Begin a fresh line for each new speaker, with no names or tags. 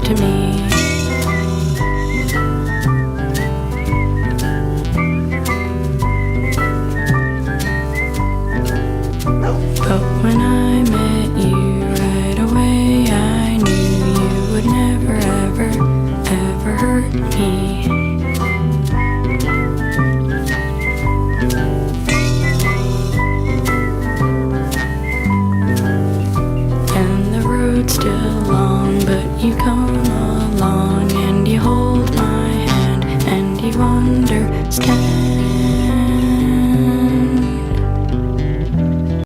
to me. But when I met you right away, I knew you would never, ever, ever hurt me. And the road's still long, but you come along and you hold my hand and you understand.